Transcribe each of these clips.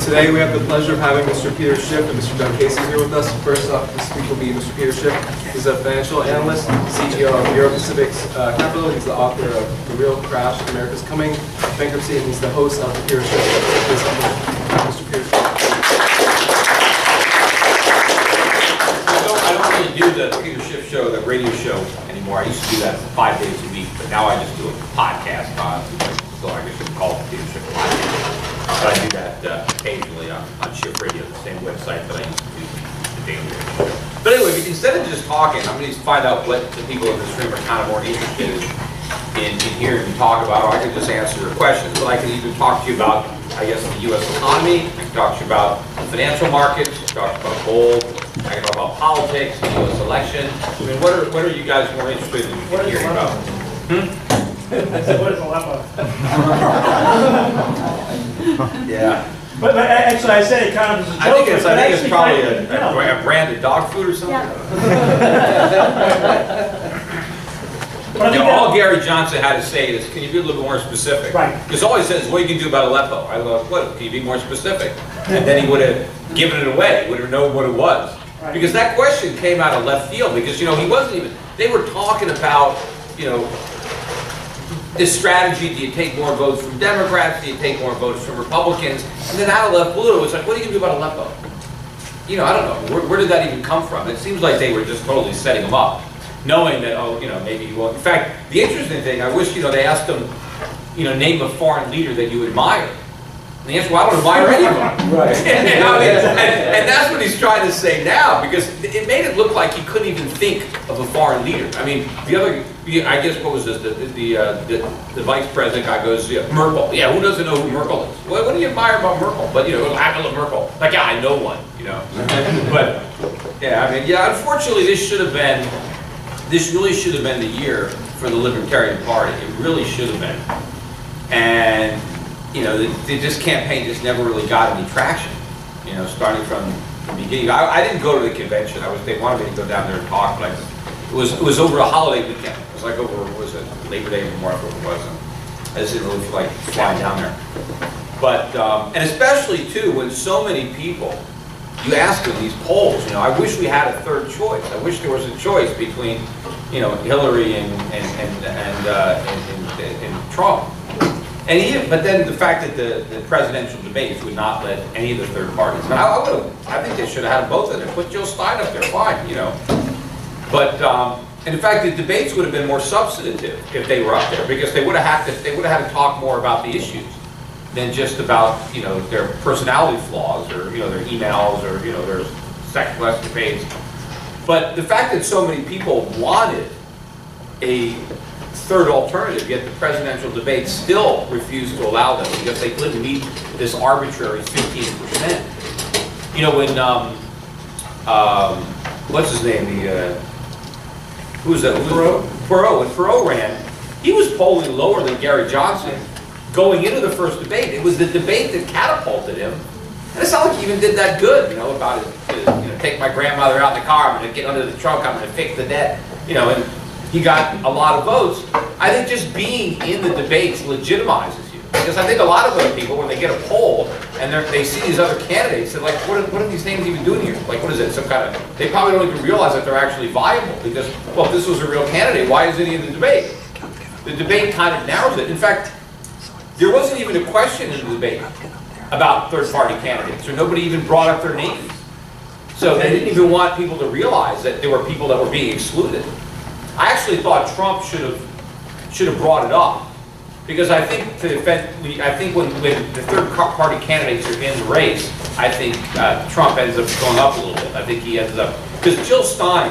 Today we have the pleasure of having Mr. Peter Schiff and Mr. Doug Casey here with us. First off, this week will be Mr. Peter Schiff. He's a financial analyst, CEO of Euro Pacific's Capital. He's the author of The Real Crash, America's Coming, Bankruptcy, and he's the host of the Peter Schiff. Mr. Peter Schiff. I don't really do the Peter Schiff show, the radio show anymore. I used to do that 5 days a week, but now I just do a podcast. So I guess you can call it the Peter Schiff podcast. But I do that occasionally on Schiff Radio, the same website that I used to do the daily radio show. But anyway, instead of just talking, I'm going to find out what the people in this room are kind of more interested in hearing me talk about, or I can just answer your questions. But I can even talk to you about, I guess, the U.S. economy. I can talk to you about the financial markets. I can talk about gold. I can talk about politics, the U.S. election. I mean, what are you guys more interested in hearing about? I said, what is Aleppo? Yeah. But actually, I said it kind of as a joke. I think it's probably a branded dog food or something. Yeah. All Gary Johnson had to say is, can you be a little bit more specific? Right. Because all he says is, what you can do about Aleppo. I go, what? Can you be more specific? And then he would have given it away, would have known what it was. Right. Because that question came out of left field, because, he wasn't even, they were talking about, this strategy. Do you take more votes from Democrats? Do you take more votes from Republicans? And then out of left blue, it was like, what are you going to do about Aleppo? I don't know. Where did that even come from? It seems like they were just totally setting them up, knowing that, maybe you won't. In fact, the interesting thing, I wish, they asked them, name a foreign leader that you admire. And the answer, well, I don't admire anyone. Right. and that's what he's trying to say now, because it made it look like he couldn't even think of a foreign leader. I mean, the other, I guess, what was this? The vice president guy goes, Merkel. Yeah, who doesn't know who Merkel is? Well, what do you admire about Merkel? But, Angela Merkel. Like, yeah, I know one, But, yeah, I mean, yeah, unfortunately, this really should have been the year for the Libertarian Party. It really should have been. And, this campaign just never really got any traction, starting from the beginning. I didn't go to the convention. They wanted me to go down there and talk, but it was over a holiday weekend. It was like over, what was it, Labor Day, Memorial, what it was. And I just didn't really feel like flying down there. But, and especially, too, when so many people, you ask them these polls, I wish we had a third choice. I wish there was a choice between, Hillary and Trump. But then the fact that the presidential debates would not let any of the third parties. And I think they should have had both of them. Put Jill Stein up there, fine, But and in fact, the debates would have been more substantive if they were up there, because they would have had to talk more about the issues than just about their personality flaws, or their emails, or their sexual escapades. But the fact that so many people wanted a third alternative, yet the presidential debates still refused to allow them because they couldn't meet this arbitrary 15%. When what's his name? Who's that? Perot. When Perot ran, he was polling lower than Gary Johnson going into the first debate. It was the debate that catapulted him. And it's not like he even did that good, about his, take my grandmother out in the car, I'm going to get under the trunk, I'm going to fix the debt, and he got a lot of votes. I think just being in the debates legitimizes you. Because I think a lot of other people, when they get a poll and they see these other candidates, they're like, what are these names even doing here? Like, what is it? Some kind of, they probably don't even realize that they're actually viable. Because, well, if this was a real candidate, why isn't he in the debate? The debate kind of narrows it. In fact, there wasn't even a question in the debate about third-party candidates, or nobody even brought up their names. So they didn't even want people to realize that there were people that were being excluded. I actually thought Trump should have brought it up, because I think when the third-party candidates are in the race, I think Trump ends up going up a little bit. I think he ends up, because Jill Stein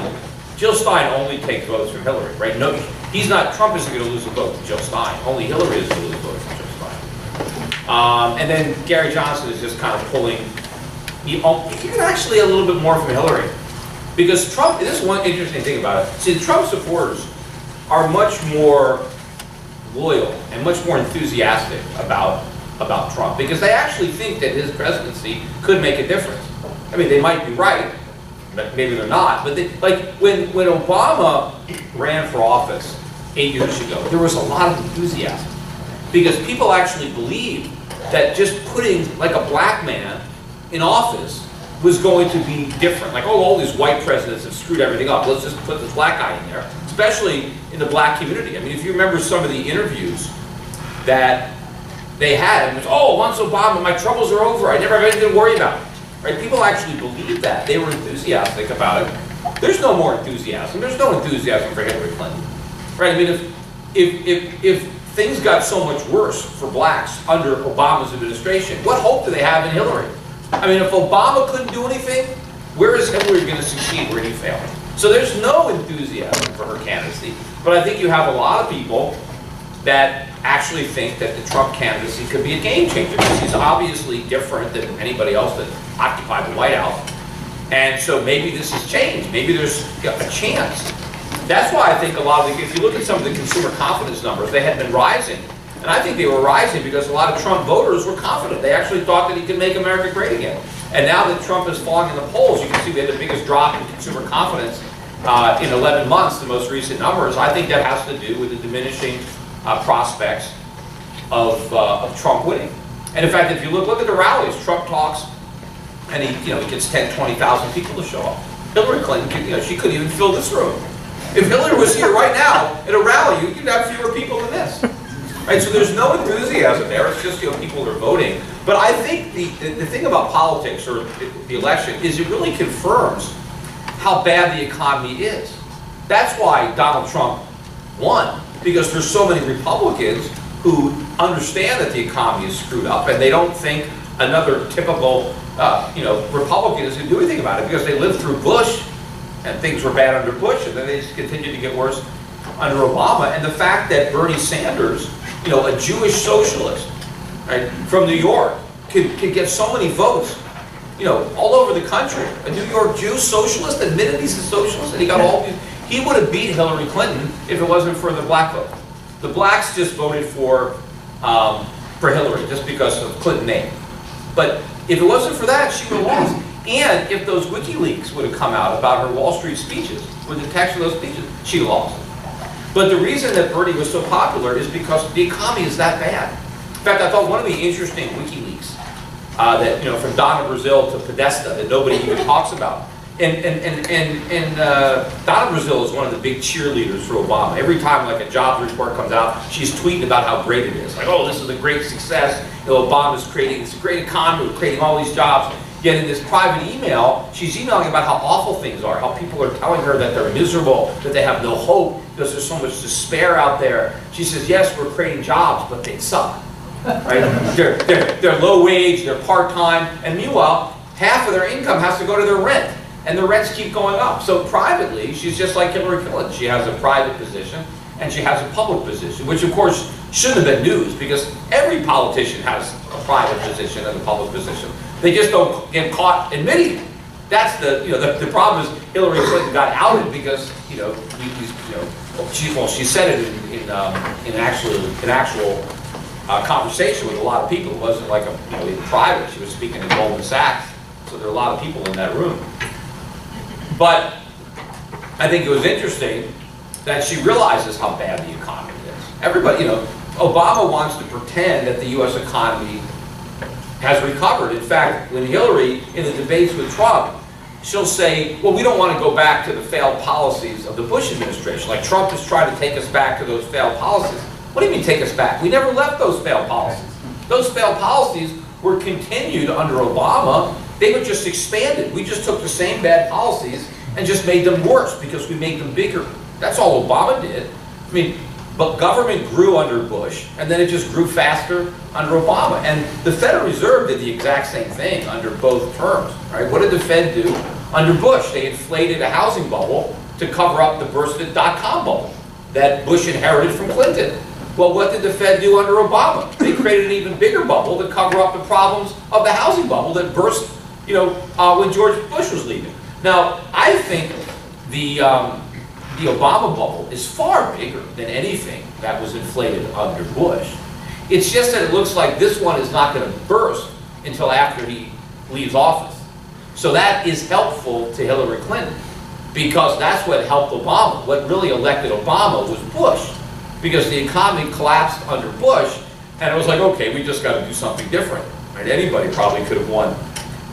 only takes votes from Hillary, right? No, Trump isn't going to lose a vote to Jill Stein. Only Hillary is going to lose a vote from Jill Stein. And then Gary Johnson is just kind of pulling, even actually a little bit more from Hillary. Because Trump, this is one interesting thing about it. See, the Trump supporters are much more loyal and much more enthusiastic about Trump, because they actually think that his presidency could make a difference. I mean, they might be right, but maybe they're not. But like when Obama ran for office 8 years ago, there was a lot of enthusiasm, because people actually believed that just putting like a black man in office was going to be different. Like, oh, all these white presidents have screwed everything up. Let's just put this black guy in there, especially in the black community. I mean, if you remember some of the interviews that they had, it was, oh, once Obama, my troubles are over. I never have anything to worry about. Right? People actually believed that. They were enthusiastic about it. There's no more enthusiasm. There's no enthusiasm for Hillary Clinton. Right? I mean, if things got so much worse for blacks under Obama's administration, what hope do they have in Hillary? I mean, if Obama couldn't do anything, where is Hillary going to succeed where he failed? So there's no enthusiasm for her candidacy. But I think you have a lot of people that actually think that the Trump candidacy could be a game changer, because he's obviously different than anybody else that occupied the White House. And so maybe this has changed. Maybe there's a chance. That's why I think a lot of the, if you look at some of the consumer confidence numbers, they had been rising. And I think they were rising because a lot of Trump voters were confident. They actually thought that he could make America great again. And now that Trump is falling in the polls, you can see we had the biggest drop in consumer confidence in 11 months, the most recent numbers. I think that has to do with the diminishing prospects of Trump winning. And in fact, if you look at the rallies, Trump talks, and he gets 10, 20,000 people to show up. Hillary Clinton, she couldn't even fill this room. If Hillary was here right now at a rally, you'd have fewer people than this. Right? So there's no enthusiasm there. It's just people are voting. But I think the thing about politics or the election is it really confirms how bad the economy is. That's why Donald Trump won, because there's so many Republicans who understand that the economy is screwed up, and they don't think another typical Republican is going to do anything about it, because they lived through Bush, and things were bad under Bush, and then they just continued to get worse under Obama. And the fact that Bernie Sanders, a Jewish socialist, right, from New York, could get so many votes, all over the country. A New York Jew socialist admitted he's a socialist, and he got all these. He would have beat Hillary Clinton if it wasn't for the black vote. The blacks just voted for Hillary just because of Clinton name. But if it wasn't for that, she would have lost. And if those WikiLeaks would have come out about her Wall Street speeches, with the text of those speeches, she lost. But the reason that Bernie was so popular is because the economy is that bad. In fact, I thought one of the interesting WikiLeaks that from Donna Brazile to Podesta that nobody even talks about. And Donna Brazile is one of the big cheerleaders for Obama. Every time like a jobs report comes out, she's tweeting about how great it is. Like, oh, this is a great success. Obama's creating this great economy, we're creating all these jobs. Yet in this private email, she's emailing about how awful things are, how people are telling her that they're miserable, that they have no hope because there's so much despair out there. She says, yes, we're creating jobs, but they suck. Right? They're low wage, they're part-time, and meanwhile, half of their income has to go to their rent, and the rents keep going up. So privately, she's just like Hillary Clinton. She has a private position, and she has a public position, which of course shouldn't have been news, because every politician has a private position and a public position. They just don't get caught admitting it. That's the problem is Hillary Clinton got outed because she said it in an actual conversation with a lot of people. It wasn't like in private. She was speaking at Goldman Sachs, so there are a lot of people in that room. But I think it was interesting that she realizes how bad the economy is. Everybody, Obama wants to pretend that the U.S. economy has recovered. In fact, when Hillary, in the debates with Trump, she'll say, well, we don't want to go back to the failed policies of the Bush administration. Like Trump is trying to take us back to those failed policies. What do you mean take us back? We never left those failed policies. Those failed policies were continued under Obama. They were just expanded. We just took the same bad policies and just made them worse because we made them bigger. That's all Obama did. I mean, but government grew under Bush, and then it just grew faster under Obama. And the Federal Reserve did the exact same thing under both terms, right? What did the Fed do under Bush? They inflated a housing bubble to cover up the bursted dot-com bubble that Bush inherited from Clinton. Well, what did the Fed do under Obama? They created an even bigger bubble to cover up the problems of the housing bubble that burst, when George Bush was leaving. Now, I think the Obama bubble is far bigger than anything that was inflated under Bush. It's just that it looks like this one is not going to burst until after he leaves office. So that is helpful to Hillary Clinton, because that's what helped Obama. What really elected Obama was Bush, because the economy collapsed under Bush, And it was like, okay, we just got to do something different. Right? Anybody probably could have won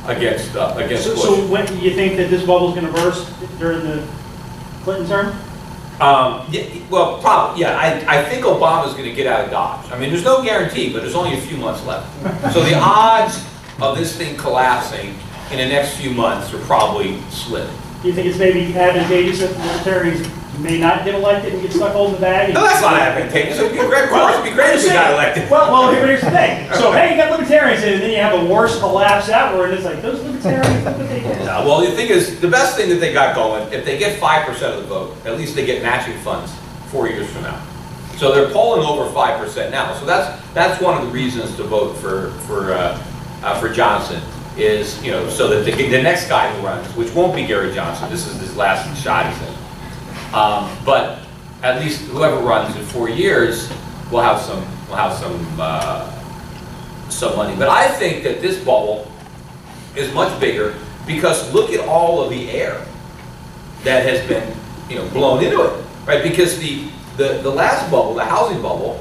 against Bush. So when you think that this bubble's going to burst during the Clinton term? Yeah, well, probably, yeah. I think Obama's going to get out of Dodge. I mean, there's no guarantee, but there's only a few months left. So the odds of this thing collapsing in the next few months are probably slim. Do you think it's maybe advantageous that the libertarians may not get elected and get stuck holding the bag? No, that's not advantageous. It would be great. Of course, it'd be great if we got elected. Well, here's the thing. So, hey, you got libertarians in, and then you have a worse collapse outward, and it's like, those libertarians, look what they did. Well, the thing is, the best thing that they got going, if they get 5% of the vote, at least they get matching funds 4 years from now. So they're polling over 5% now. So that's one of the reasons to vote for Johnson is, you know, so that the next guy who runs, which won't be Gary Johnson, this is his last shot, he said. But at least whoever runs in 4 years will have some money. But I think that this bubble is much bigger because look at all of the air that has been, you know, blown into it, right? Because the last bubble, the housing bubble,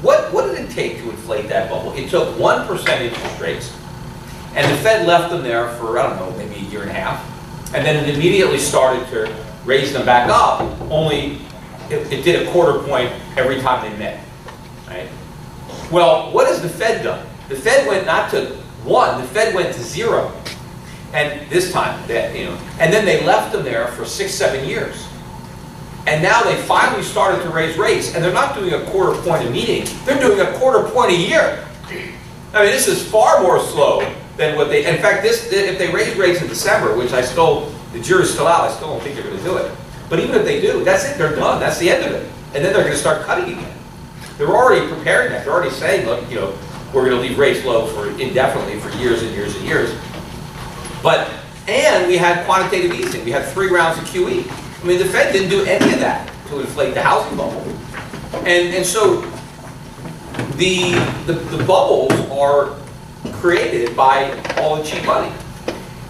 what did it take to inflate that bubble? It took 1% interest rates, and the Fed left them there for, I don't know, maybe a year and a half, and then it immediately started to raise them back up, only it did a quarter point every time they met, right? Well, what has the Fed done? The Fed went not to 1, the Fed went to 0. And this time, you know, and then they left them there for 6, 7 years. And now they finally started to raise rates, and they're not doing a quarter point a meeting, they're doing a quarter point a year. I mean, this is far more slow than what they, in fact, if they raise rates in December, which the jury's still out, I still don't think they're going to do it. But even if they do, that's it, they're done, that's the end of it. And then they're going to start cutting again. They're already preparing that, they're already saying, look, you know, we're going to leave rates low for indefinitely for years and years and years. And we had quantitative easing, we had 3 rounds of QE. I mean, the Fed didn't do any of that to inflate the housing bubble. And so the bubbles are created by all the cheap money.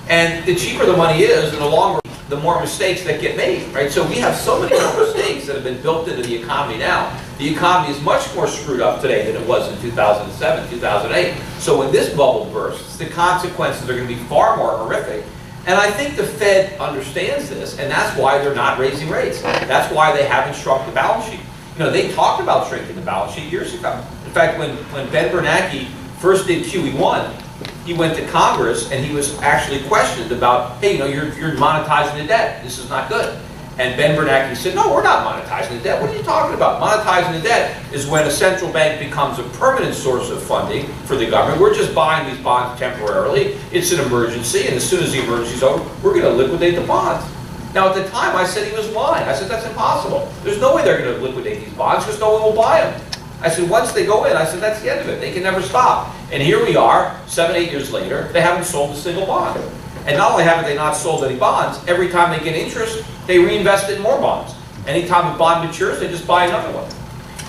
And the cheaper the money is, and the more mistakes that get made, right? So we have so many more mistakes that have been built into the economy now. The economy is much more screwed up today than it was in 2007, 2008. So when this bubble bursts, the consequences are going to be far more horrific. And I think the Fed understands this, and that's why they're not raising rates. That's why they haven't shrunk the balance sheet. You know, they talked about shrinking the balance sheet years ago. In fact, when Ben Bernanke first did QE1, he went to Congress and he was actually questioned about, hey, you know, you're monetizing the debt. This is not good. And Ben Bernanke said, no, we're not monetizing the debt. What are you talking about? Monetizing the debt is when a central bank becomes a permanent source of funding for the government. We're just buying these bonds temporarily. It's an emergency, and as soon as the emergency is over, we're going to liquidate the bonds. Now, at the time, I said he was lying. I said, that's impossible. There's no way they're going to liquidate these bonds because no one will buy them. I said, once they go in, I said, that's the end of it. They can never stop. And here we are, 7, 8 years later, they haven't sold a single bond. And not only haven't they not sold any bonds, every time they get interest, they reinvest in more bonds. Anytime a bond matures, they just buy another one.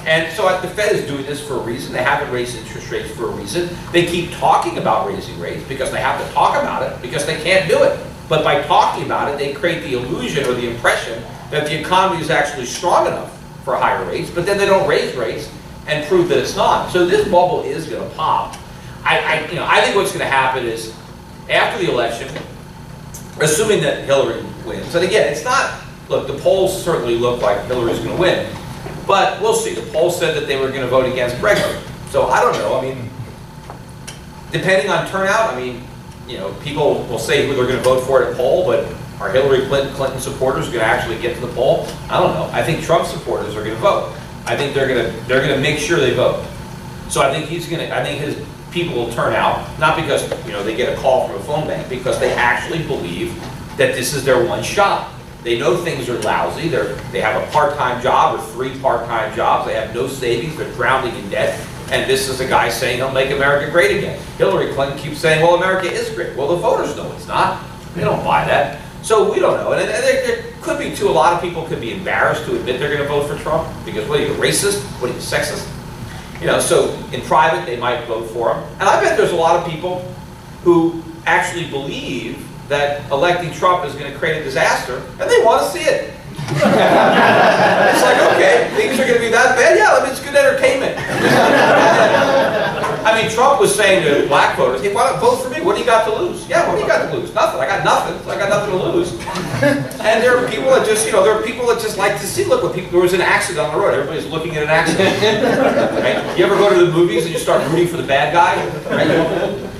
And so the Fed is doing this for a reason. They haven't raised interest rates for a reason. They keep talking about raising rates because they have to talk about it, because they can't do it. But by talking about it, they create the illusion or the impression that the economy is actually strong enough for higher rates, but then they don't raise rates and prove that it's not. So this bubble is going to pop. I think what's going to happen is, after the election, assuming that Hillary wins, and again, it's not, look, the polls certainly look like Hillary's going to win, but we'll see. The polls said that they were going to vote against Brexit. So I don't know. I mean, depending on turnout, I mean, you know, people will say who they're going to vote for at a poll, but are Hillary Clinton supporters going to actually get to the poll? I don't know. I think Trump supporters are going to vote. I think they're going to make sure they vote. So I think I think his people will turn out, not because, you know, they get a call from a phone bank, because they actually believe that this is their one shot. They know things are lousy. They have a part-time job or 3 part-time jobs. They have no savings. They're drowning in debt. And this is a guy saying he'll make America great again. Hillary Clinton keeps saying, well, America is great. Well, the voters know it's not. They don't buy that. So we don't know. And there could be, too, a lot of people could be embarrassed to admit they're going to vote for Trump. Because what are you, racist? What are you, sexist? You know, so in private, they might vote for him. And I bet there's a lot of people who actually believe that electing Trump is going to create a disaster, and they want to see it. It's like, okay, things are going to be that bad? Yeah, I mean, it's good entertainment. I mean, Trump was saying to black voters, hey, why don't vote for me? What do you got to lose? Yeah, what do you got to lose? Nothing. I got nothing. I got nothing to lose. And there are people that just, you know, there are people that just like to see, look, when there was an accident on the road, everybody's looking at an accident. Right? You ever go to the movies and you start rooting for the bad guy?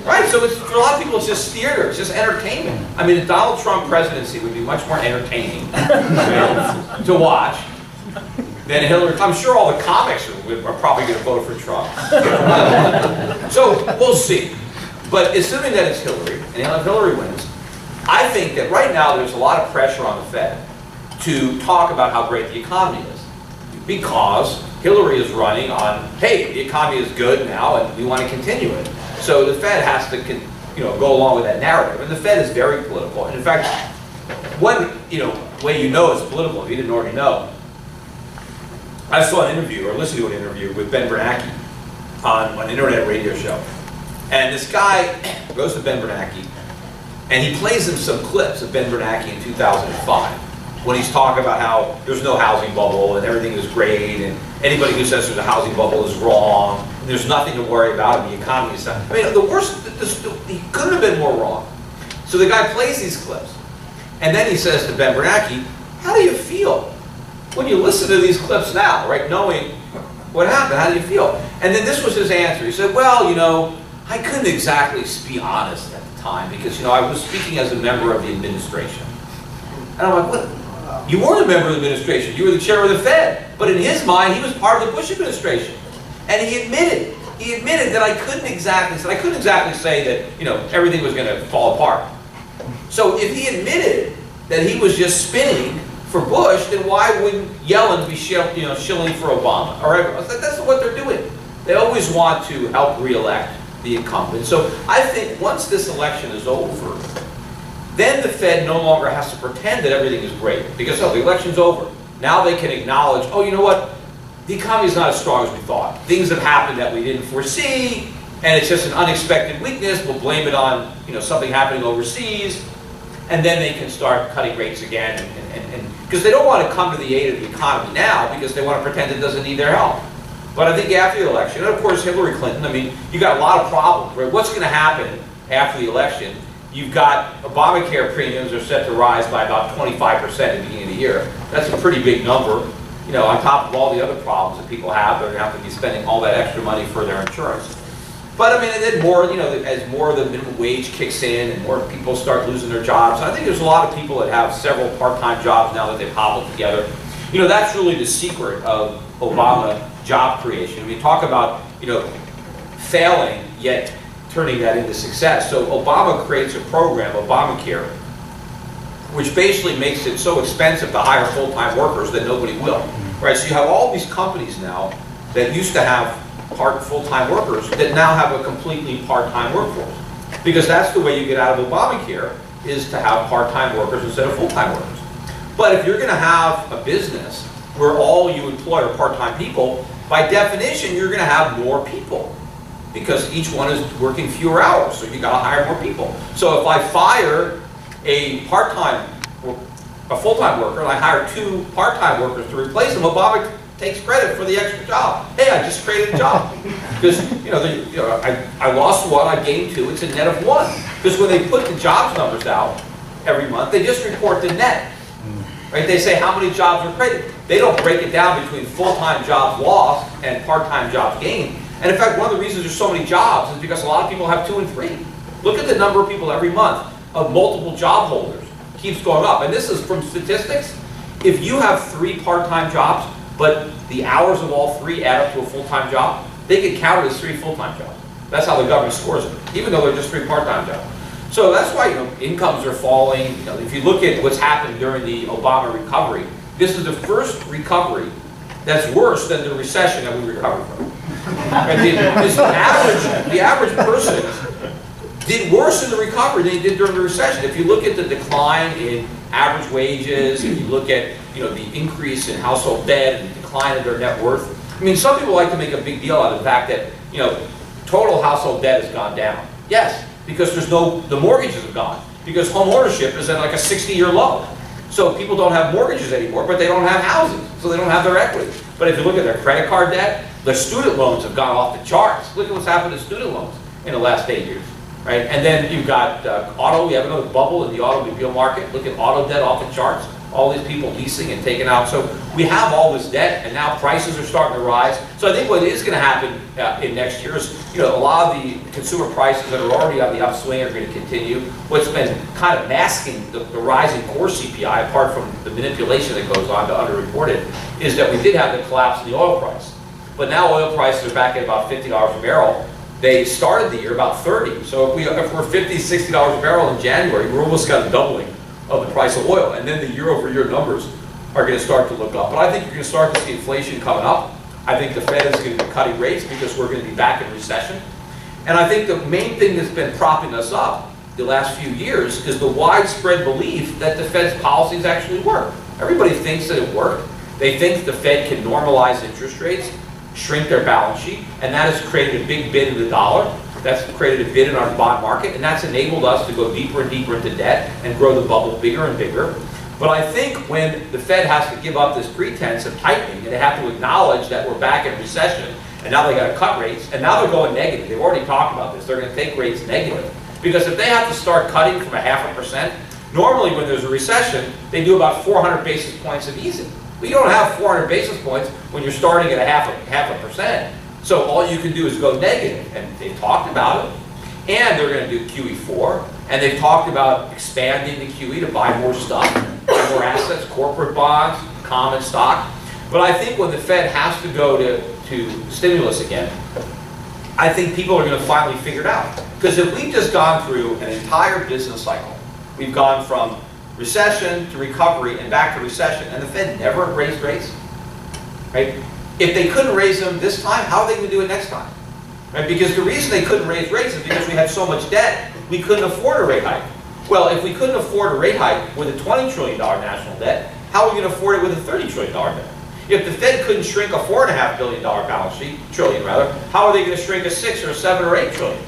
Right? So it's, for a lot of people, it's just theater. It's just entertainment. I mean, the Donald Trump presidency would be much more entertaining to watch than Hillary. I'm sure all the comics are probably going to vote for Trump. So we'll see. But assuming that it's Hillary, and if Hillary wins, I think that right now there's a lot of pressure on the Fed to talk about how great the economy is. Because Hillary is running on, hey, the economy is good now and we want to continue it. So the Fed has to go along with that narrative. And the Fed is very political. And in fact, one way you know it's political, if you didn't already know, I saw an interview, or listened to an interview with Ben Bernanke on an internet radio show. And this guy goes to Ben Bernanke, and he plays him some clips of Ben Bernanke in 2005, when he's talking about how there's no housing bubble, and everything is great, and anybody who says there's a housing bubble is wrong, and there's nothing to worry about, and the economy is not. I mean, the worst, he couldn't have been more wrong. So the guy plays these clips, and then he says to Ben Bernanke, how do you feel when you listen to these clips now, right, knowing what happened? How do you feel? And then this was his answer. He said, well, I couldn't exactly be honest at the time because, I was speaking as a member of the administration. And I'm like, what? You weren't a member of the administration. You were the chair of the Fed. But in his mind, he was part of the Bush administration. And he admitted that I couldn't exactly say that, everything was going to fall apart. So if he admitted that he was just spinning for Bush, then why wouldn't Yellen be shilling for Obama? Or that's what they're doing. They always want to help re-elect the incumbent. So I think once this election is over, then the Fed no longer has to pretend that everything is great. Because the election's over. Now they can acknowledge, oh, you know what? The economy is not as strong as we thought. Things have happened that we didn't foresee, and it's just an unexpected weakness. We'll blame it on something happening overseas. And then they can start cutting rates again, because they don't want to come to the aid of the economy now because they want to pretend it doesn't need their help. But I think after the election, and of course Hillary Clinton, you got a lot of problems, right? What's going to happen after the election? You've got Obamacare premiums are set to rise by about 25% at the beginning of the year. That's a pretty big number, on top of all the other problems that people have. They're going to have to be spending all that extra money for their insurance. But and then more, as more of the minimum wage kicks in and more people start losing their jobs. I think there's a lot of people that have several part-time jobs now that they've hobbled together. That's really the secret of Obama job creation. Talk about, failing yet turning that into success. So Obama creates a program, Obamacare, which basically makes it so expensive to hire full-time workers that nobody will. Right? So you have all these companies now that used to have full-time workers that now have a completely part-time workforce. Because that's the way you get out of Obamacare, is to have part-time workers instead of full-time workers. But if you're going to have a business where all you employ are part-time people, by definition you're going to have more people. Because each one is working fewer hours, so you've got to hire more people. So if I fire a full-time worker and I hire 2 part-time workers to replace them, Obama takes credit for the extra job. Hey, I just created a job. Because I lost 1, I gained 2. It's a net of 1. Because when they put the jobs numbers out every month, they just report the net. Right? They say how many jobs were created. They don't break it down between full-time jobs lost and part-time jobs gained. And in fact, one of the reasons there's so many jobs is because a lot of people have 2 and 3. Look at the number of people every month of multiple job holders. It keeps going up. And this is from statistics. If you have 3 part-time jobs, but the hours of all 3 add up to a full-time job, they get counted as 3 full-time jobs. That's how the government scores it, even though they're just 3 part-time jobs. So that's why incomes are falling. If you look at what's happened during the Obama recovery, this is the first recovery that's worse than the recession that we recovered from. And the average person did worse in the recovery than he did during the recession. If you look at the decline in average wages, if you look at the increase in household debt and the decline of their net worth. Some people like to make a big deal out of the fact that total household debt has gone down. Yes, because the mortgages have gone. Because home ownership is at like a 60-year low. So people don't have mortgages anymore, but they don't have houses, so they don't have their equity. But if you look at their credit card debt, The student loans have gone off the charts. Look at what's happened to student loans in the last 8 years, right? And then you've got auto, we have another bubble in the automobile market. Look at auto debt off the charts. All these people leasing and taking out. So we have all this debt, and now prices are starting to rise. So I think what is going to happen in next year is, a lot of the consumer prices that are already on the upswing are going to continue. What's been kind of masking the rising core CPI, apart from the manipulation that goes on to underreported, is that we did have the collapse in the oil price. But now oil prices are back at about $50 a barrel. They started the year about 30. So if we're $50, $60 a barrel in January, we're almost got a doubling of the price of oil, and then the year-over-year numbers are going to start to look up. But I think you're going to start to see inflation coming up. I think the Fed is going to be cutting rates because we're going to be back in recession. And I think the main thing that's been propping us up the last few years is the widespread belief that the Fed's policies actually work. Everybody thinks that it worked. They think the Fed can normalize interest rates, shrink their balance sheet, and that has created a big bid in the dollar. That's created a bid in our bond market, and that's enabled us to go deeper and deeper into debt and grow the bubble bigger and bigger. But I think when the Fed has to give up this pretense of tightening, and they have to acknowledge that we're back in recession, and now they got to cut rates, and now they're going negative. They've already talked about this. They're going to take rates negative. Because if they have to start cutting from 0.5%, normally when there's a recession, they do about 400 basis points of easing. But you don't have 400 basis points when you're starting at half a percent. So all you can do is go negative, and they've talked about it, and they're going to do QE4, and they've talked about expanding the QE to buy more stuff, buy more assets, corporate bonds, common stock. But I think when the Fed has to go to stimulus again, I think people are going to finally figure it out. Because if we've just gone through an entire business cycle, we've gone from recession to recovery and back to recession, and the Fed never raised rates, right? If they couldn't raise them this time, how are they going to do it next time? Right? Because the reason they couldn't raise rates is because we had so much debt, we couldn't afford a rate hike. Well, if we couldn't afford a rate hike with a $20 trillion national debt, how are we going to afford it with a $30 trillion debt? If the Fed couldn't shrink a $4.5 billion balance sheet, how are they going to shrink a $6 or $7 or $8 trillion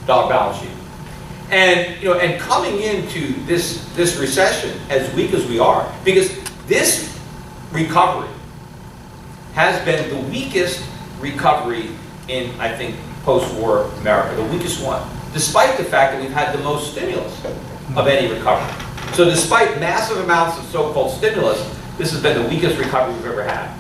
balance sheet? And and coming into this recession as weak as we are, because this recovery has been the weakest recovery in, I think, post-war America, the weakest one, despite the fact that we've had the most stimulus of any recovery. So despite massive amounts of so-called stimulus, this has been the weakest recovery we've ever had.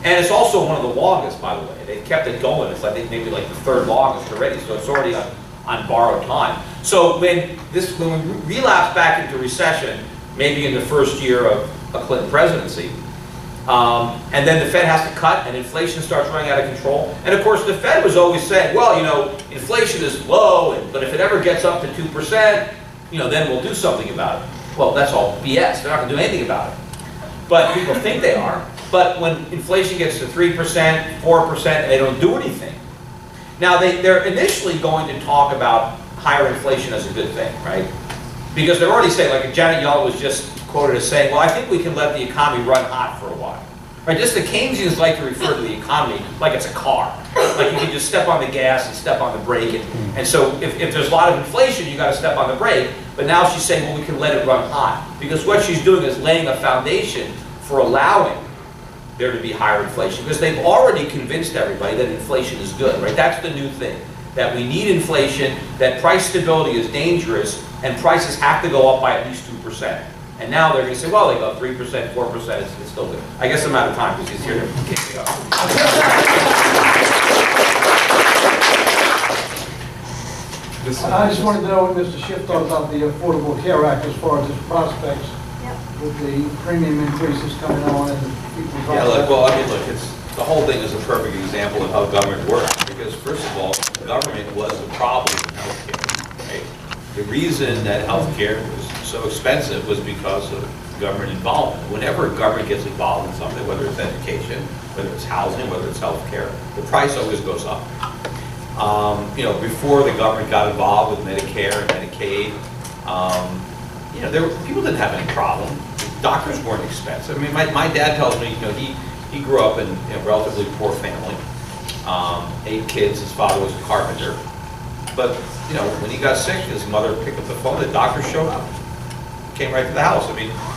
And it's also one of the longest, by the way. They've kept it going. It's, I think, maybe like the third longest already, so it's already on borrowed time. So when we relapse back into recession, maybe in the first year of a Clinton presidency, and then the Fed has to cut and inflation starts running out of control. And of course the Fed was always saying, well, inflation is low, but if it ever gets up to 2%, then we'll do something about it. Well, that's all BS. They're not going to do anything about it. But people think they are. But when inflation gets to 3%, 4%, they don't do anything. Now they're initially going to talk about higher inflation as a good thing, right? Because they're already saying, like Janet Yellen was just quoted as saying, well, I think we can let the economy run hot for a while. Right? Just the Keynesians like to refer to the economy like it's a car. Like you can just step on the gas and step on the brake. And so if there's a lot of inflation, you got to step on the brake. But now she's saying, well, we can let it run hot. Because what she's doing is laying a foundation for allowing there to be higher inflation. Because they've already convinced everybody that inflation is good, right? That's the new thing. That we need inflation, that price stability is dangerous, and prices have to go up by at least 2%. And now they're going to say, well, they go 3%, 4%, it's still good. I guess I'm out of time because he's here to kick me off. I just wanted to know what Mr. Schiff thought about the Affordable Care Act as far as its prospects with the premium increases coming on and people. Yeah, look, the whole thing is a perfect example of how government works. Because first of all, government was the problem in healthcare. Right? The reason that healthcare was so expensive was because of government involvement. Whenever government gets involved in something, whether it's education, whether it's housing, whether it's healthcare, the price always goes up. Before the government got involved with Medicare and Medicaid, people didn't have any problem. Doctors weren't expensive. I mean, my dad tells me, he grew up in a relatively poor family, 8 kids. His father was a carpenter. But when he got sick, his mother picked up the phone. The doctor showed up, came right to the house.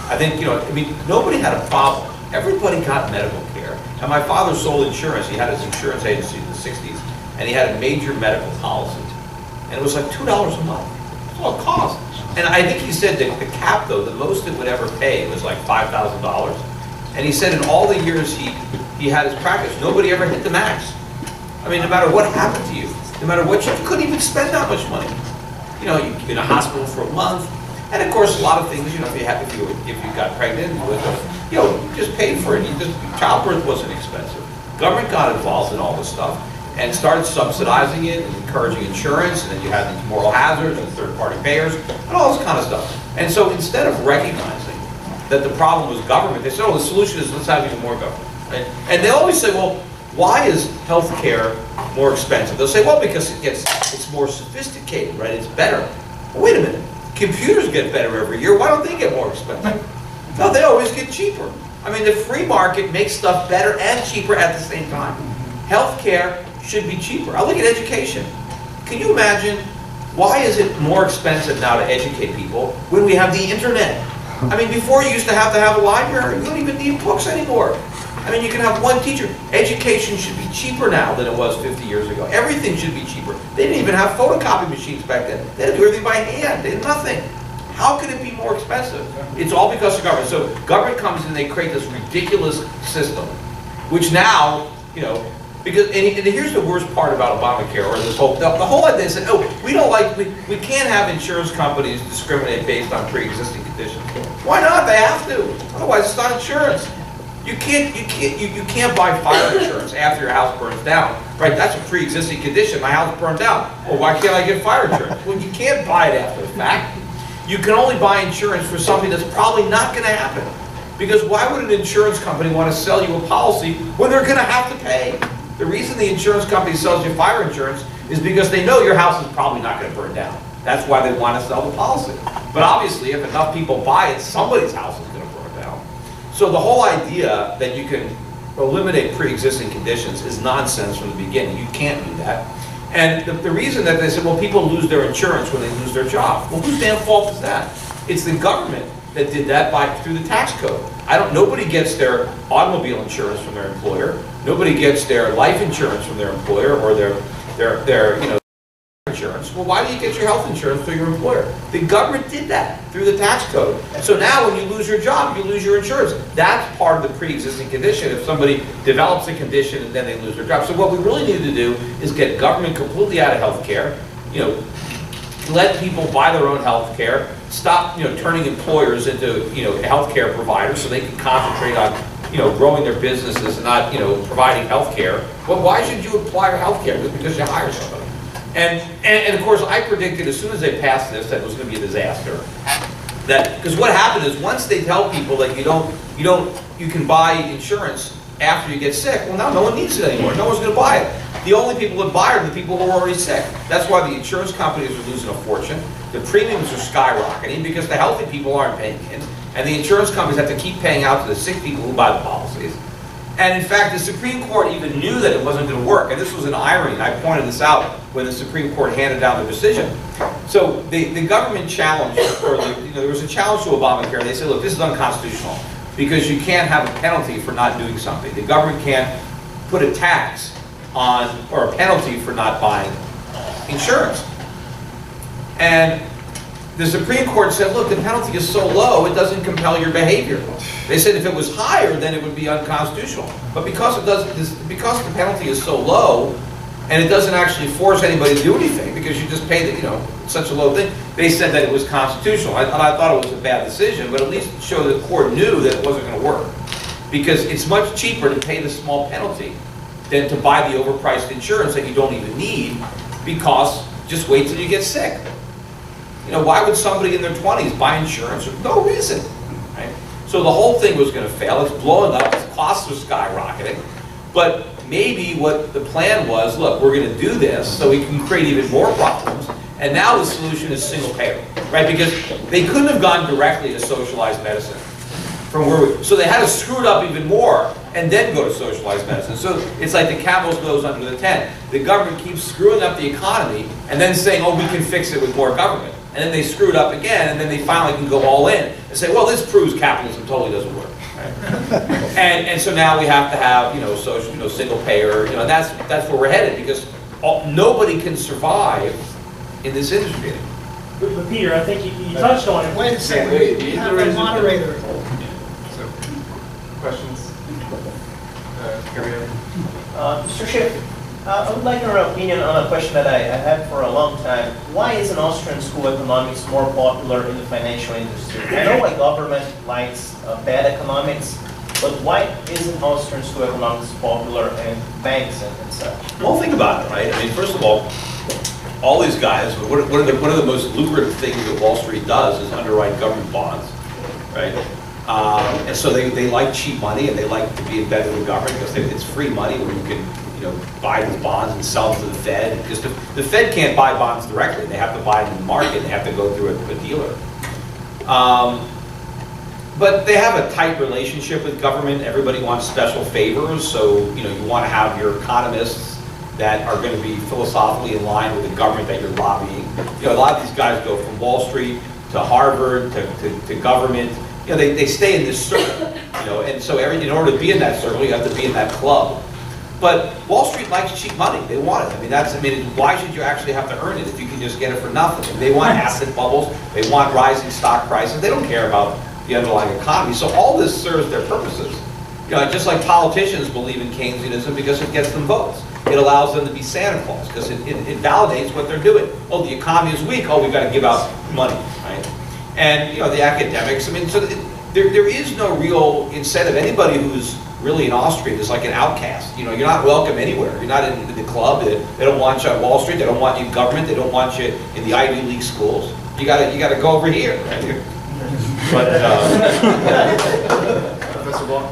I think nobody had a problem. Everybody got medical care. And my father sold insurance. He had his insurance agency in the 60s, and he had a major medical policy. And it was like $2 a month. That's all it cost. And I think he said that the cap, though, the most it would ever pay was like $5,000. And he said in all the years he had his practice, nobody ever hit the max. I mean, no matter what happened to you, no matter what, you couldn't even spend that much money. You know, you'd be in a hospital for a month. And of course, a lot of things, you know, if you got pregnant with you know, you just paid for it. Childbirth wasn't expensive. Government got involved in all this stuff and started subsidizing it and encouraging insurance, and then you had these moral hazards and third-party payers and all this kind of stuff. And so instead of recognizing that the problem was government, they said, oh, the solution is let's have even more government. Right? And they always say, well, why is health care more expensive? They'll say, well, because it's more sophisticated, right? It's better. Well, wait a minute. Computers get better every year. Why don't they get more expensive? No, they always get cheaper. I mean, the free market makes stuff better and cheaper at the same time. Healthcare should be cheaper. I look at education. Can you imagine, why is it more expensive now to educate people when we have the internet? I mean, before you used to have a library. You don't even need books anymore. I mean, you can have one teacher. Education should be cheaper now than it was 50 years ago. Everything should be cheaper. They didn't even have photocopy machines back then. They had to do everything by hand. They did nothing. How could it be more expensive? It's all because of government. So government comes in and they create this ridiculous system, which now, you know, because, and here's the worst part about Obamacare, or this whole, the whole idea, they said, oh, we can't have insurance companies discriminate based on pre-existing conditions. Why not? They have to. Otherwise, it's not insurance. You can't buy fire insurance after your house burns down, right? That's a pre-existing condition. My house burned down. Well, why can't I get fire insurance? Well, you can't buy it after the fact. You can only buy insurance for something that's probably not going to happen. Because why would an insurance company want to sell you a policy when they're going to have to pay? The reason the insurance company sells you fire insurance is because they know your house is probably not going to burn down. That's why they want to sell the policy. But obviously, if enough people buy it, somebody's house is going to burn down. So the whole idea that you can eliminate pre-existing conditions is nonsense from the beginning. You can't do that. And the reason that they said, well, people lose their insurance when they lose their job. Well, whose damn fault is that? It's the government that did that through the tax code. Nobody gets their automobile insurance from their employer. Nobody gets their life insurance from their employer, or their you know, insurance. Well, why do you get your health insurance through your employer? The government did that through the tax code. And so now when you lose your job, you lose your insurance. That's part of the pre-existing condition. If somebody develops a condition and then they lose their job. So what we really need to do is get government completely out of health care. You know, let people buy their own health care. Stop, you know, turning employers into, you know, health care providers so they can concentrate on, you know, growing their businesses and not, you know, providing health care. Well, why should you apply health care? Just because you hire somebody. And of course, I predicted as soon as they passed this that it was going to be a disaster. Because what happened is once they tell people that you can buy insurance after you get sick, well, now no one needs it anymore. No one's going to buy it. The only people that buy are the people who are already sick. That's why the insurance companies are losing a fortune. The premiums are skyrocketing because the healthy people aren't paying in, and the insurance companies have to keep paying out to the sick people who buy the policies. And in fact, the Supreme Court even knew that it wasn't going to work, and this was an irony, and I pointed this out when the Supreme Court handed down the decision. So the government challenged, or there was a challenge to Obamacare, and they said, look, this is unconstitutional, because you can't have a penalty for not doing something. The government can't put a tax on, or a penalty for not buying insurance. And the Supreme Court said, look, the penalty is so low, it doesn't compel your behavior. They said if it was higher, then it would be unconstitutional. But because because the penalty is so low, and it doesn't actually force anybody to do anything, because you just pay the, you know, such a low thing, they said that it was constitutional. I thought it was a bad decision, but at least it showed the court knew that it wasn't going to work. Because it's much cheaper to pay the small penalty than to buy the overpriced insurance that you don't even need, because just wait till you get sick. You know, why would somebody in their 20s buy insurance? There's no reason, right? So the whole thing was going to fail. It's blowing up. Its costs are skyrocketing. But maybe what the plan was, look, we're going to do this so we can create even more problems. And now the solution is single payer, right? Because they couldn't have gone directly to socialized medicine from where so they had to screw it up even more and then go to socialized medicine. So it's like the camel's nose under the tent. The government keeps screwing up the economy and then saying, oh, we can fix it with more government. And then they screw it up again, and then they finally can go all in and say, well, this proves capitalism totally doesn't work. And so now we have to have, social, single payer, and that's where we're headed, because nobody can survive in this industry. But Peter, I think you touched on it. Wait a second, Wait, we have a moderator. So, questions? Here we go. Mr. Schiff, I would like your opinion on a question that I had for a long time. Why is an Austrian school of economics more popular in the financial industry? I know why government likes bad economics, but why isn't Austrian school of economics popular in banks and such? Well, think about it, right? I mean, first of all these guys, one of the most lucrative things that Wall Street does is underwrite government bonds, right? And so they like cheap money, and they like to be embedded with government because it's free money where you can, buy these bonds and sell them to the Fed. Because the Fed can't buy bonds directly; they have to buy them in the market. They have to go through a dealer. But they have a tight relationship with government. Everybody wants special favors, so you want to have your economists that are going to be philosophically in line with the government that you're lobbying. A lot of these guys go from Wall Street to Harvard to government. They stay in this circle, and so in order to be in that circle, you have to be in that club. But Wall Street likes cheap money. They want it. Why should you actually have to earn it if you can just get it for nothing? They want asset bubbles. They want rising stock prices. They don't care about the underlying economy. So all this serves their purposes. Just like politicians believe in Keynesianism because it gets them votes. It allows them to be Santa Claus because it validates what they're doing. Oh, the economy is weak. Oh, we've got to give out money, right? And the academics. So there is no real incentive. Anybody who's really an Austrian is like an outcast. You're not welcome anywhere. You're not in the club. They don't want you on Wall Street. They don't want you in government. They don't want you in the Ivy League schools. You gotta go over here. Right? But Professor Ball?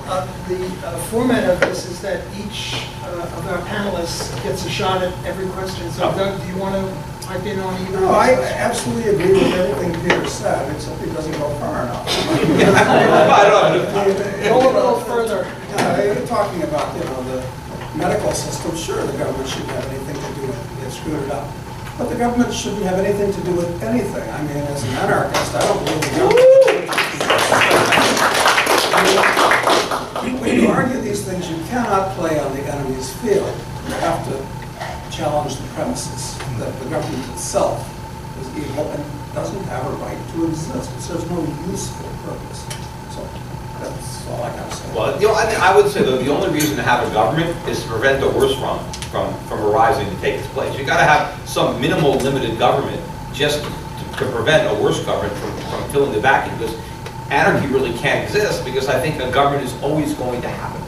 The format of this is that each of our panelists gets a shot at every question. So Doug, do you want to pipe in on either? No, I absolutely agree with everything Peter said, except he doesn't go far enough. Go a little further. You're talking about, the medical system. Sure, the government shouldn't have anything to do with it. It screwed it up. But the government shouldn't have anything to do with anything. I mean, as an anarchist, I don't believe the government. When you argue these things, you cannot play on the enemy's field. You have to challenge the premises that the government itself is evil and doesn't have a right to exist. It serves no useful purpose. So that's all I got to say. Well, I would say though the only reason to have a government is to prevent the worst from arising to take its place. You got to have some minimal limited government just to prevent a worse government from filling the vacuum. Because anarchy really can't exist because I think a government is always going to happen.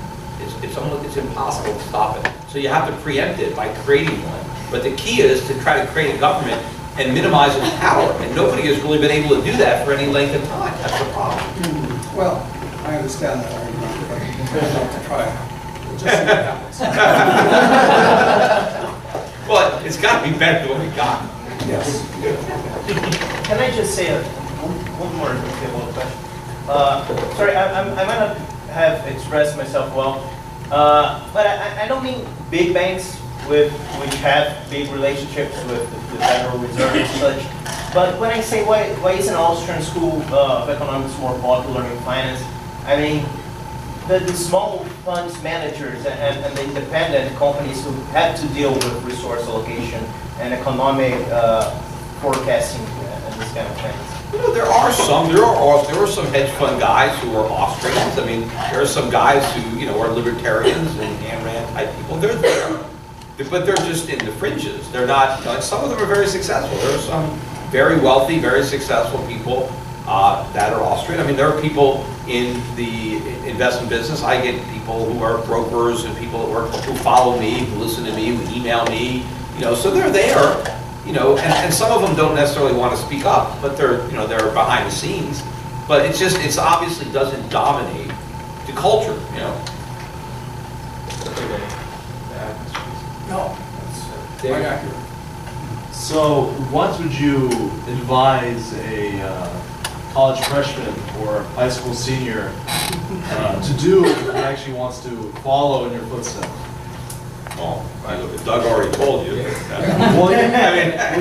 It's impossible to stop it. So you have to preempt it by creating one. But the key is to try to create a government and minimize its power. And nobody has really been able to do that for any length of time. That's the problem. Well, I understand that argument, but I'd like to try it. We'll just see what happens. Well, it's got to be better than what we got. Yes. Can I just say one more question? Sorry, I might not have expressed myself well, but I don't mean big banks which have big relationships with the Federal Reserve and such. But when I say why is an Austrian school of economics more popular in finance, I mean the small funds managers and the independent companies who have to deal with resource allocation and economic forecasting and this kind of things. There are some hedge fund guys who are Austrians. I mean, there are some guys who are libertarians and Ayn Rand type people. They're there, but they're just in the fringes. They're not. Some of them are very successful. There are some very wealthy, very successful people that are Austrian. I mean, there are people in the investment business. I get people who are brokers and people who follow me, who listen to me, who email me. So they're there. And some of them don't necessarily want to speak up, but they're behind the scenes. But it's obviously doesn't dominate the culture. No, that's quite accurate. So what would you advise a college freshman or high school senior to do if he actually wants to follow in your footsteps? Oh, Doug already told you. Well,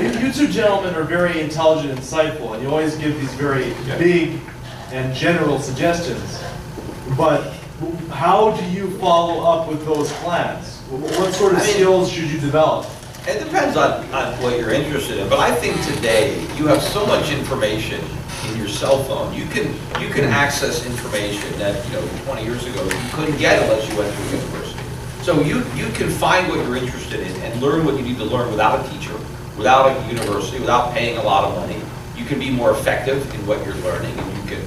you two gentlemen are very intelligent and insightful, and you always give these very big and general suggestions. But how do you follow up with those plans? What sort of skills should you develop? It depends on what you're interested in, but I think today you have so much information in your cell phone. You can access information that 20 years ago you couldn't get unless you went to a university. So you can find what you're interested in and learn what you need to learn without a teacher, without a university, without paying a lot of money. You can be more effective in what you're learning, and you can,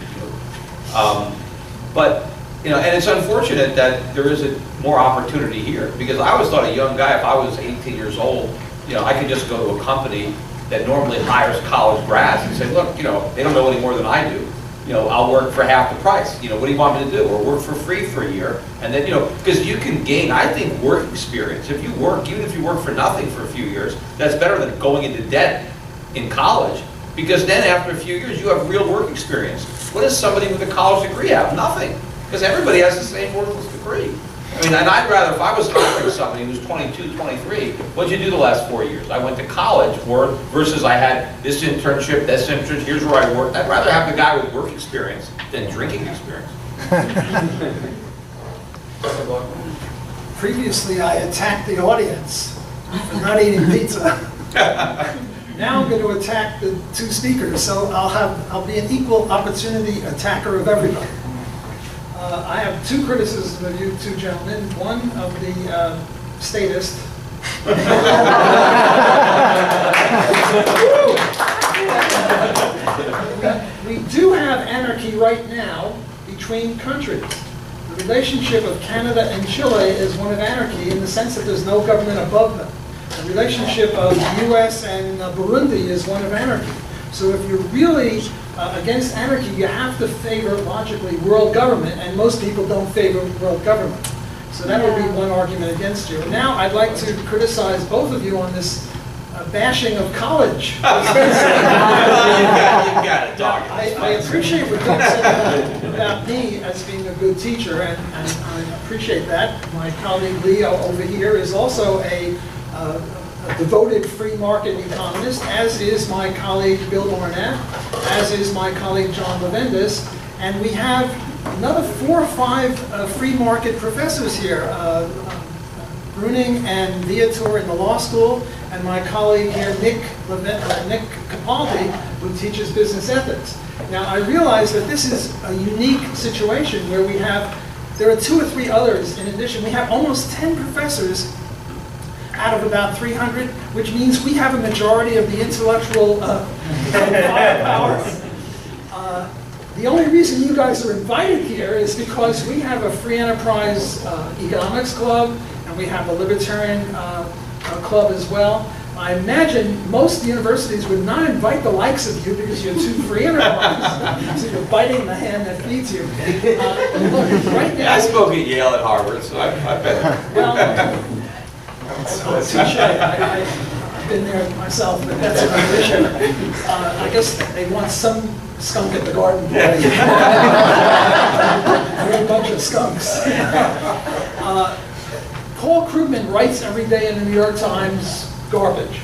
and it's unfortunate that there isn't more opportunity here, because I always thought a young guy, if I was 18 years old, I could just go to a company that normally hires college grads and say, look, they don't know any more than I do. I'll work for half the price. What do you want me to do? Or work for free for a year, and then because you can gain, I think, work experience. If you work, even if you work for nothing for a few years, that's better than going into debt in college, because then after a few years you have real work experience. What does somebody with a college degree have? Nothing. Because everybody has the same worthless degree. I mean, and I'd rather, if I was hiring somebody who's 22, 23, what'd you do the last 4 years? I went to college, versus I had this internship, here's where I worked. I'd rather have the guy with work experience than drinking experience. Previously, I attacked the audience for not eating pizza. Now I'm going to attack the two speakers, so I'll be an equal opportunity attacker of everybody. I have two criticisms of you two gentlemen. One of the statist. We do have anarchy right now between countries. The relationship of Canada and Chile is one of anarchy in the sense that there's no government above them. The relationship of the US and Burundi is one of anarchy. So if you're really against anarchy, you have to favor, logically, world government, and most people don't favor world government. So that would be one argument against you. Now I'd like to criticize both of you on this bashing of college. You got it, dog. I appreciate what Doug said about me as being a good teacher, and I appreciate that. My colleague Leo over here is also a devoted free market economist, as is my colleague Bill Barnett, as is my colleague John Levendis, and we have another 4 or 5 free market professors here, Bruning and Viator in the law school, and my colleague here, Nick Capaldi, who teaches business ethics. Now, I realize that this is a unique situation where there are 2 or 3 others in addition. We have almost 10 professors out of about 300, which means we have a majority of the intellectual firepower. The only reason you guys are invited here is because we have a free enterprise economics club, and we have a libertarian club as well. I imagine most universities would not invite the likes of you because you're too free enterprise, so you're biting the hand that feeds you. Look, right now, I spoke at Yale and Harvard, so I bet. well, touche. I've been there myself, but that's another issue. I guess they want some skunk at the garden party. They're a bunch of skunks. Paul Krugman writes every day in the New York Times garbage.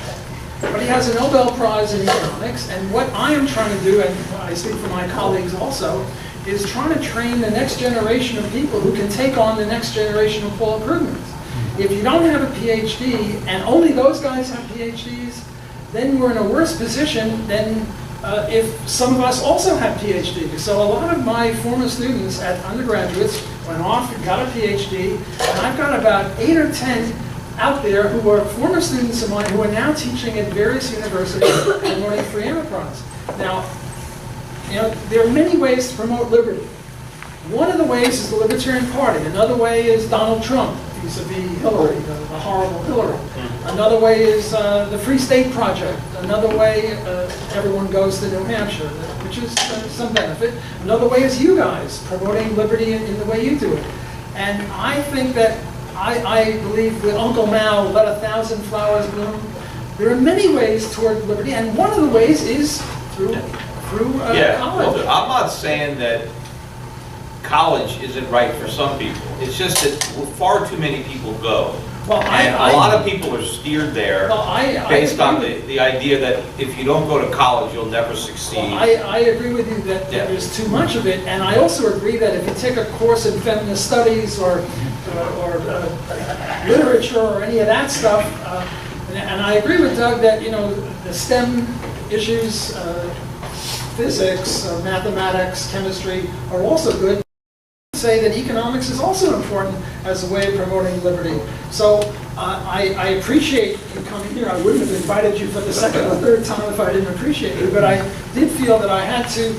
But he has a Nobel Prize in economics, and what I am trying to do, and I speak for my colleagues also, is trying to train the next generation of people who can take on the next generation of Paul Krugmans. If you don't have a PhD, and only those guys have PhDs, then we're in a worse position than if some of us also have PhDs. So a lot of my former students at undergraduates went off and got a PhD, and I've got about 8 or 10 out there who are former students of mine who are now teaching at various universities and running free enterprise. Now, there are many ways to promote liberty. One of the ways is the Libertarian Party. Another way is Donald Trump, vis-a-vis Hillary, the horrible Hillary. Another way is the Free State Project. Another way, everyone goes to New Hampshire, which is some benefit. Another way is you guys, promoting liberty in the way you do it. And I think that, I believe with Uncle Mao, let 1,000 flowers bloom. There are many ways toward liberty, and one of the ways is through college. Well, I'm not saying that college isn't right for some people. It's just that far too many people go Well, And a lot of people are steered there Well, I based on agree. the idea that if you don't go to college, you'll never succeed. Well, I agree with you that Yeah. there's too much of it, and I also agree that if you take a course in feminist studies or literature or any of that stuff, and I agree with Doug that, you know, the STEM issues, physics, mathematics, chemistry are also good. Say that economics is also important as a way of promoting liberty. So I appreciate you coming here. I wouldn't have invited you for the second or third time if I didn't appreciate you, but I did feel that I had to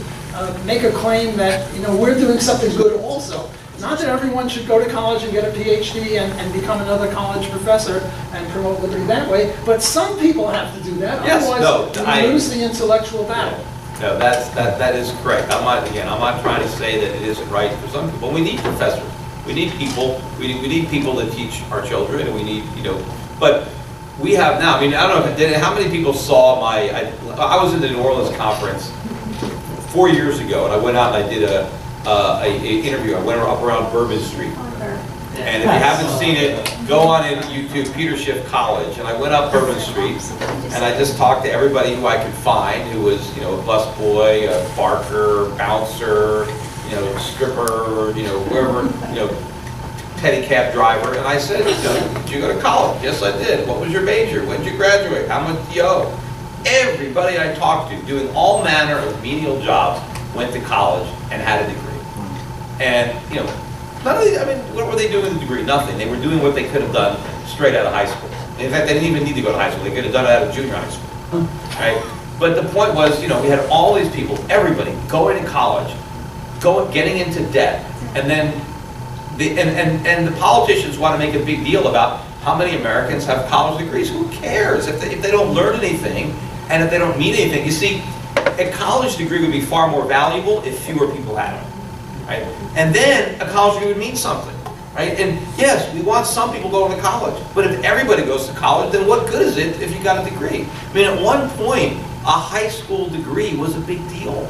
make a claim that, you know, we're doing something good also. Not that everyone should go to college and get a PhD and become another college professor and promote liberty that way, but some people have to do that. Yes, Otherwise, no, we lose the intellectual battle. No, that is correct. I'm not trying to say that it isn't right for some people. We need professors. We need people. We need people to teach our children, and we need, you know. But we have now. I mean, I don't know how many people saw I was in the New Orleans conference 4 years ago, and I went out and I did a interview. I went up around Bourbon Street. And if you haven't seen it, go on in YouTube, Peter Schiff College. And I went up Bourbon Street, and I just talked to everybody who I could find, who was, you know, a busboy, a barker, bouncer, you know, stripper, you know, whoever, you know, pedicab driver. And I said, you know, did you go to college? Yes, I did. What was your major? When did you graduate? How much do you owe? Everybody I talked to, doing all manner of menial jobs, went to college and had a degree. And, you know, not only, I mean, what were they doing with the degree? Nothing. They were doing what they could have done straight out of high school. In fact, they didn't even need to go to high school. They could have done it out of junior high school, right? But the point was, you know, we had all these people, everybody, going to college, getting into debt, and then the politicians want to make a big deal about how many Americans have college degrees. Who cares if they don't learn anything and if they don't mean anything? You see, a college degree would be far more valuable if fewer people had it. Right? And then a college degree would mean something, right? And yes, we want some people going to college, but if everybody goes to college, then what good is it if you got a degree? I mean, at one point, a high school degree was a big deal.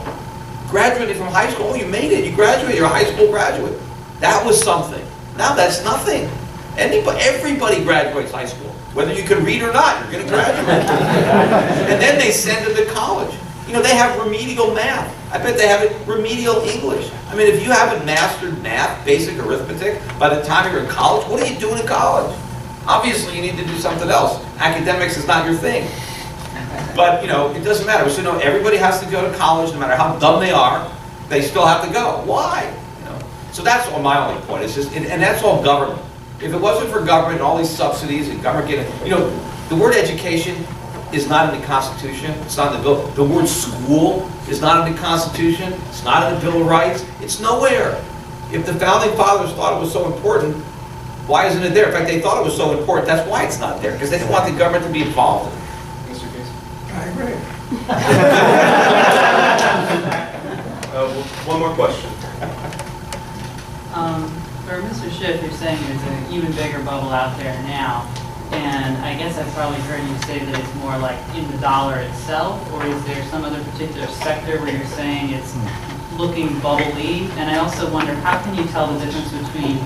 Graduating from high school, oh, you made it, you graduated, you're a high school graduate. That was something. Now that's nothing. Everybody graduates high school. Whether you can read or not, you're going to graduate. And then they send them to college. You know, they have remedial math. I bet they have remedial English. I mean, if you haven't mastered math, basic arithmetic, by the time you're in college, what are you doing in college? Obviously, you need to do something else. Academics is not your thing. But, you know, it doesn't matter. So, no, everybody has to go to college, no matter how dumb they are, they still have to go. Why? You know? So that's all my only point. It's just, and that's all government. If it wasn't for government and all these subsidies and government getting, you know, the word education is not in the Constitution. It's not in the bill. The word school is not in the Constitution. It's not in the Bill of Rights. It's nowhere. If the Founding Fathers thought it was so important, why isn't it there? In fact, they thought it was so important. That's why it's not there, because they didn't want the government to be involved. Mr. Case? I agree. One more question. For Mr. Schiff, you're saying there's an even bigger bubble out there now, and I guess I've probably heard you say that it's more like in the dollar itself, or is there some other particular sector where you're saying it's looking bubbly? And I also wonder, how can you tell the difference between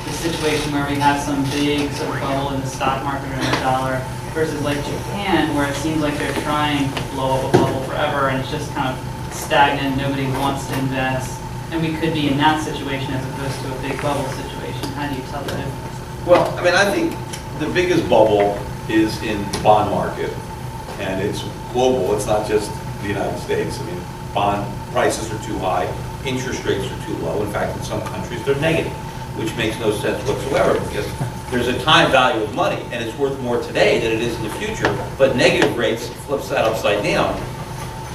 the situation where we have some big sort of bubble in the stock market or in the dollar versus like Japan, where it seems like they're trying to blow up a bubble forever and it's just kind of stagnant, nobody wants to invest, and we could be in that situation as opposed to a big bubble situation. How do you tell the difference? Well, I mean, I think the biggest bubble is in the bond market, and it's global. It's not just the United States. I mean, bond prices are too high, interest rates are too low. In fact, in some countries, they're negative, which makes no sense whatsoever, because there's a time value of money, and it's worth more today than it is in the future, but negative rates flips that upside down.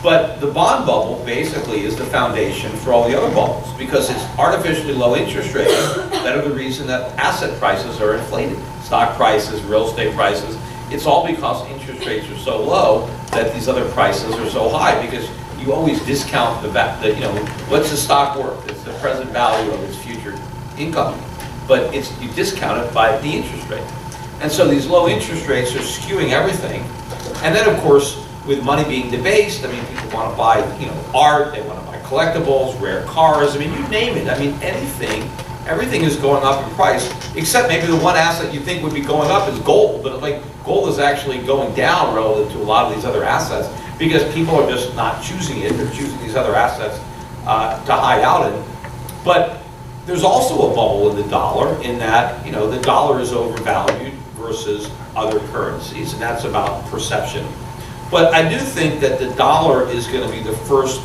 But the bond bubble basically is the foundation for all the other bubbles, because it's artificially low interest rates that are the reason that asset prices are inflated. Stock prices, real estate prices, it's all because interest rates are so low that these other prices are so high, because you always discount the you know, what's the stock worth? It's the present value of its future income, but you discount it by the interest rate. And so these low interest rates are skewing everything. And then, of course, with money being debased, I mean, people want to buy, you know, art, they want to buy collectibles, rare cars, I mean, you name it. I mean, anything everything is going up in price, except maybe the one asset you think would be going up is gold, but like gold is actually going down relative to a lot of these other assets because people are just not choosing it, they're choosing these other assets to hide out in. But there's also a bubble in the dollar in that, you know, the dollar is overvalued versus other currencies, and that's about perception. But I do think that the dollar is going to be the first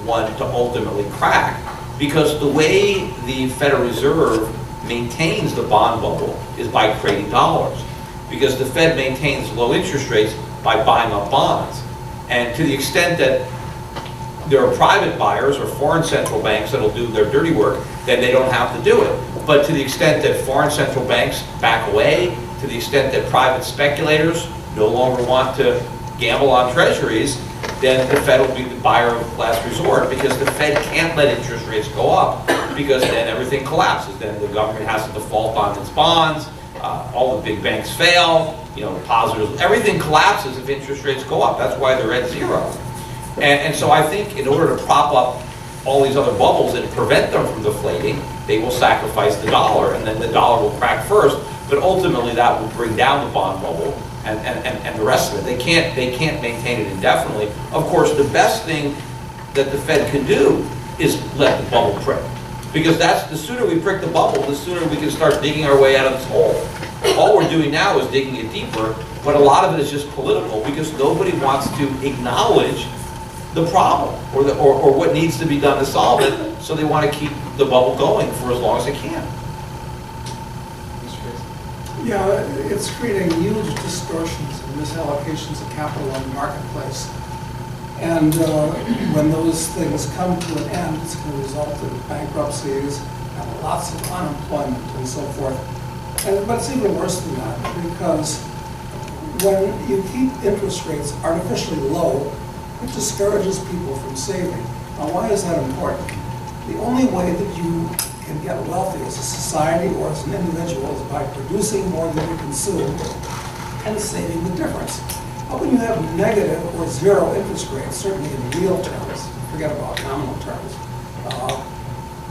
one to ultimately crack, because the way the Federal Reserve maintains the bond bubble is by creating dollars, because the Fed maintains low interest rates by buying up bonds. And to the extent that there are private buyers or foreign central banks that'll do their dirty work, then they don't have to do it. But to the extent that foreign central banks back away, to the extent that private speculators no longer want to gamble on treasuries, then the Fed will be the buyer of last resort, because the Fed can't let interest rates go up, because then everything collapses. Then the government has to default on its bonds, all the big banks fail, you know, depositors, everything collapses if interest rates go up. That's why they're at zero. And so I think in order to prop up all these other bubbles and prevent them from deflating, they will sacrifice the dollar, and then the dollar will crack first, but ultimately that will bring down the bond bubble and the rest of it. They can't maintain it indefinitely. Of course, the best thing that the Fed can do is let the bubble prick, because that's, the sooner we prick the bubble, the sooner we can start digging our way out of this hole. All we're doing now is digging it deeper, but a lot of it is just political, because nobody wants to acknowledge the problem or what needs to be done to solve it, so they want to keep the bubble going for as long as they can. Yeah, it's creating huge distortions and misallocations of capital in the marketplace. And when those things come to an end, it's going to result in bankruptcies and lots of unemployment and so forth. But it's even worse than that, because when you keep interest rates artificially low, it discourages people from saving. Now, why is that important? The only way that you can get wealthy as a society or as an individual is by producing more than you consume and saving the difference. But when you have negative or zero interest rates, certainly in real terms, forget about nominal terms,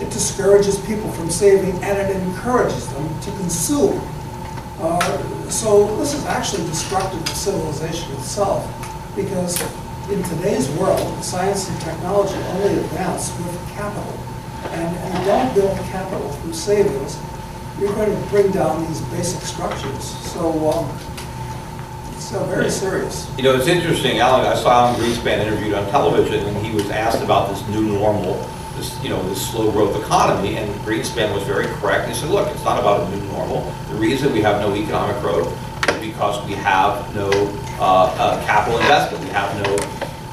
it discourages people from saving and it encourages them to consume. So this is actually destructive to civilization itself, because in today's world, science and technology only advance with capital. And if you don't build capital through savings, you're going to bring down these basic structures. So it's very serious. You know, it's interesting, Alan, I saw Alan Greenspan interviewed on television, and he was asked about this new normal, this slow growth economy, and Greenspan was very correct. He said, look, it's not about a new normal. The reason we have no economic growth is because we have no capital investment. We have no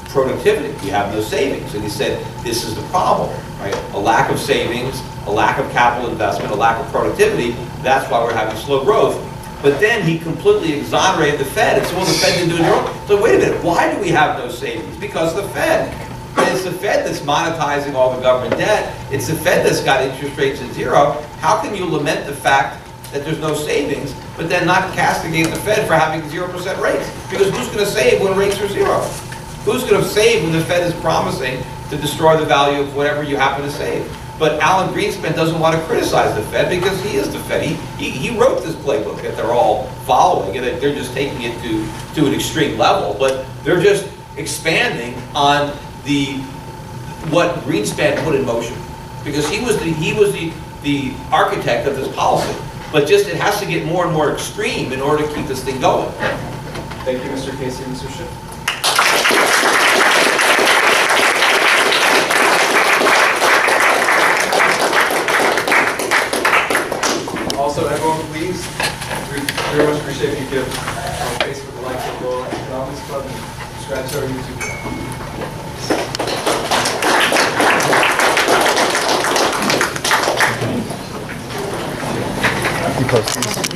productivity. We have no savings. And he said, this is the problem, right? A lack of savings, a lack of capital investment, a lack of productivity. That's why we're having slow growth. But then he completely exonerated the Fed. And so, well, the Fed didn't do it wrong. So wait a minute, why do we have no savings? Because the Fed. And it's the Fed that's monetizing all the government debt. It's the Fed that's got interest rates at zero. How can you lament the fact that there's no savings, but then not castigate the Fed for having 0% rates? Because who's going to save when rates are zero? Who's going to save when the Fed is promising to destroy the value of whatever you happen to save? But Alan Greenspan doesn't want to criticize the Fed because he is the Fed. He wrote this playbook that they're all following, and they're just taking it to an extreme level. But they're just expanding on what Greenspan put in motion, because he was the architect of this policy. But just it has to get more and more extreme in order to keep this thing going. Thank you, Mr. Casey and Mr. Schiff. Also, everyone, please, we very much appreciate if you give Facebook a like to Loyola Economics Club and subscribe to our YouTube channel. You post these.